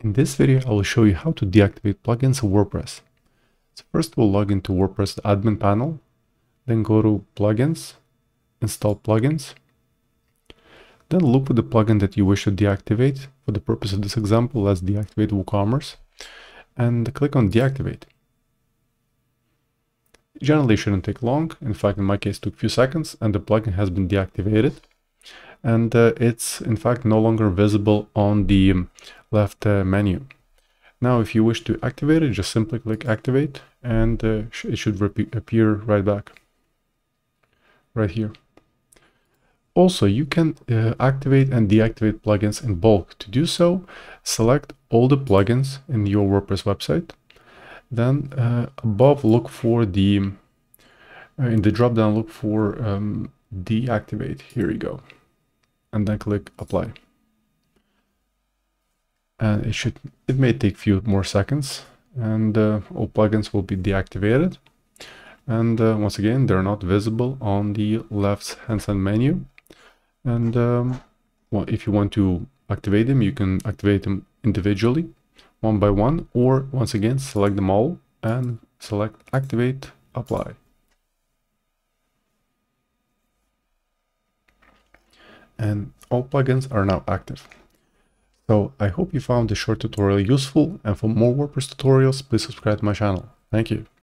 In this video, I will show you how to deactivate plugins in WordPress. So first we'll log into WordPress admin panel, then go to plugins, install plugins, then look for the plugin that you wish to deactivate. For the purpose of this example, let's deactivate WooCommerce and click on deactivate. Generally, it shouldn't take long. In fact, in my case, it took a few seconds and the plugin has been deactivated. And it's in fact no longer visible on the left menu. Now, if you wish to activate it, just simply click activate and it should appear right back, right here. Also, you can activate and deactivate plugins in bulk. To do so, select all the plugins in your WordPress website. Then above, look for the, in the drop down, look for deactivate. Here you go. And then click apply. And it may take a few more seconds and all plugins will be deactivated. And once again, they're not visible on the left hand side menu. And well, if you want to activate them, you can activate them individually, one by one, or once again, select them all and select activate, apply. And all plugins are now active. So I hope you found this short tutorial useful, and for more WordPress tutorials, please subscribe to my channel. Thank you.